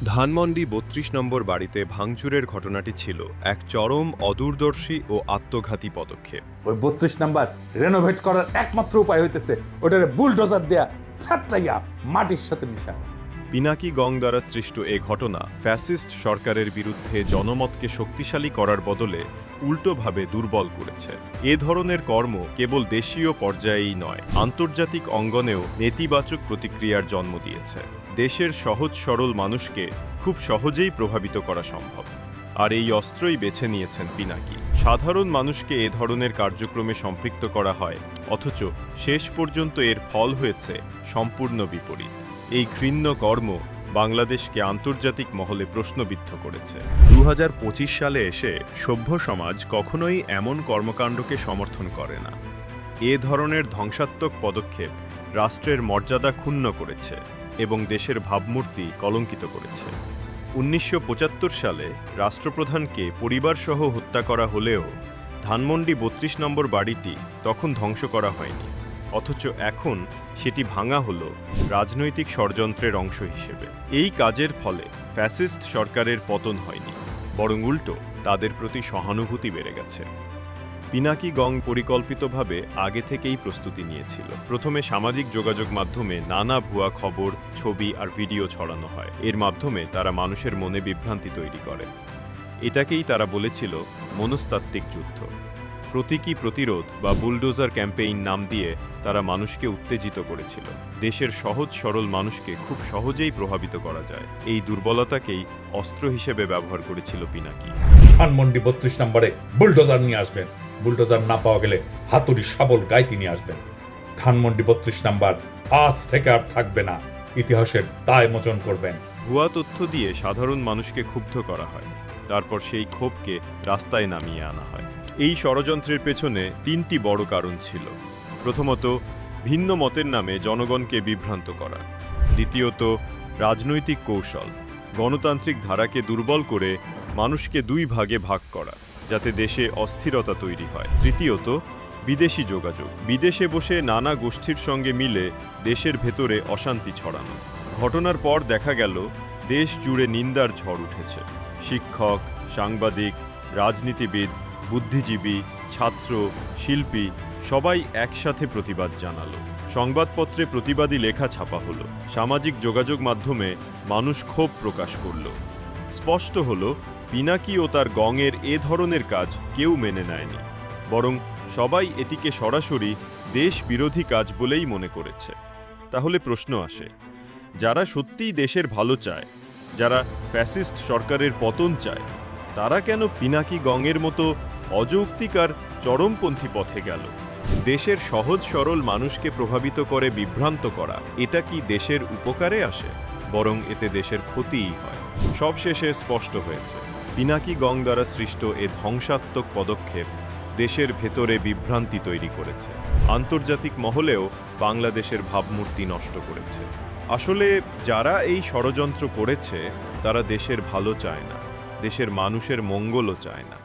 ধানমন্ডি ৩২ নম্বর বাড়িতে ভাঙচুরের ঘটনাটি ছিল এক চরম অদূরদর্শী ও আত্মঘাতী পদক্ষেপ। ওই ৩২ নাম্বার রেনোভেট করার একমাত্র উপায় হইতেছে ওটারে বুলডোজার দেয়া ছাতলাইয়া মাটির সাথে মিশা। পিনাকি গং দ্বারা সৃষ্ট এ ঘটনা ফ্যাসিস্ট সরকারের বিরুদ্ধে জনমতকে শক্তিশালী করার বদলে উল্টোভাবে দুর্বল করেছে। এ ধরনের কর্ম কেবল দেশীয় পর্যায়েই নয়, আন্তর্জাতিক অঙ্গনেও নেতিবাচক প্রতিক্রিয়ার জন্ম দিয়েছে। দেশের সহজ সরল মানুষকে খুব সহজেই প্রভাবিত করা সম্ভব, আর এই অস্ত্রই বেছে নিয়েছেন পিনাকি। সাধারণ মানুষকে এ ধরনের কার্যক্রমে সম্পৃক্ত করা হয়, অথচ শেষ পর্যন্ত এর ফল হয়েছে সম্পূর্ণ বিপরীত। এই ঘৃণ্য কর্ম বাংলাদেশকে আন্তর্জাতিক মহলে প্রশ্নবিদ্ধ করেছে। ২০২৫ সালে এসে সভ্য সমাজ কখনোই এমন কর্মকাণ্ডকে সমর্থন করে না। এ ধরনের ধ্বংসাত্মক পদক্ষেপ রাষ্ট্রের মর্যাদা ক্ষুণ্ণ করেছে এবং দেশের ভাবমূর্তি কলঙ্কিত করেছে। ১৯৭৫ সালে রাষ্ট্রপ্রধানকে পরিবারসহ হত্যা করা হলেও ধানমন্ডি ৩২ নম্বর বাড়িটি তখন ধ্বংস করা হয়নি, অথচ এখন সেটি ভাঙা হলো রাজনৈতিক ষড়যন্ত্রের অংশ হিসেবে। এই কাজের ফলে ফ্যাসিস্ট সরকারের পতন হয়নি, বরং উল্টো তাদের প্রতি সহানুভূতি বেড়ে গেছে। পিনাকি গং পরিকল্পিতভাবে আগে থেকেই প্রস্তুতি নিয়েছিল। প্রথমে সামাজিক যোগাযোগ মাধ্যমে নানা ভুয়া খবর, ছবি আর ভিডিও ছড়ানো হয়। এর মাধ্যমে তারা মানুষের মনে বিভ্রান্তি তৈরি করে। এটাকেই তারা বলেছিল মনস্তাত্ত্বিক যুদ্ধ। প্রতীকী প্রতিরোধ বা বুলডোজার ক্যাম্পেইন নাম দিয়ে তারা মানুষকে উত্তেজিত করেছিল। দেশের সহজ সরল মানুষকে খুব সহজেই প্রভাবিত করা যায়, এই দুর্বলতাকেই অস্ত্র হিসেবে ব্যবহার করেছিল পিনাকি। ধানমন্ডি ৩২ নম্বরে বুলডোজার নিয়ে আসবেন, বুলডোজার না পাওয়া গেলে হাতুড়ি শাবল গাইতি নিয়ে আসবেন। ধানমন্ডি ৩২ নাম্বার আজ থেকে আর থাকবে না, ইতিহাসের দায় মোচন করবেন। ভুয়া তথ্য দিয়ে সাধারণ মানুষকে ক্ষুব্ধ করা হয়, তারপর সেই ক্ষোভকে রাস্তায় নামিয়ে আনা হয়। এই ষড়যন্ত্রের পেছনে তিনটি বড় কারণ ছিল। প্রথমত, ভিন্ন মতের নামে জনগণকে বিভ্রান্ত করা। দ্বিতীয়ত, রাজনৈতিক কৌশল, গণতান্ত্রিক ধারাকে দুর্বল করে মানুষকে দুই ভাগে ভাগ করা, যাতে দেশে অস্থিরতা তৈরি হয়। তৃতীয়ত, বিদেশি যোগাযোগ, বিদেশে বসে নানা গোষ্ঠীর সঙ্গে মিলে দেশের ভেতরে অশান্তি ছড়ানো। ঘটনার পর দেখা গেল দেশ জুড়ে নিন্দার ঝড় উঠেছে। শিক্ষক, সাংবাদিক, রাজনীতিবিদ, বুদ্ধিজীবী, ছাত্র, শিল্পী সবাই একসাথে প্রতিবাদ জানালো। সংবাদপত্রে প্রতিবাদী লেখা ছাপা হলো। সামাজিক যোগাযোগ মাধ্যমে মানুষ ক্ষোভ প্রকাশ করল। স্পষ্ট হলো পিনাকি ও তার গংয়ের এ ধরনের কাজ কেউ মেনে নেয়নি, বরং সবাই এটিকে সরাসরি দেশ বিরোধী কাজ বলেই মনে করেছে। তাহলে প্রশ্ন আসে, যারা সত্যিই দেশের ভালো চায়, যারা ফ্যাসিস্ট সরকারের পতন চায়, তারা কেন পিনাকি গংয়ের মতো অযৌক্তিক আর চরমপন্থী পথে গেল? দেশের সহজ সরল মানুষকে প্রভাবিত করে বিভ্রান্ত করা, এটা কি দেশের উপকারে আসে? বরং এতে দেশের ক্ষতিই হয়। সবশেষে স্পষ্ট হয়েছে, পিনাকি গং দ্বারা সৃষ্ট এ ধ্বংসাত্মক পদক্ষেপ দেশের ভেতরে বিভ্রান্তি তৈরি করেছে, আন্তর্জাতিক মহলেও বাংলাদেশের ভাবমূর্তি নষ্ট করেছে। আসলে যারা এই ষড়যন্ত্র করেছে তারা দেশের ভালো চায় না, দেশের মানুষের মঙ্গলও চায় না।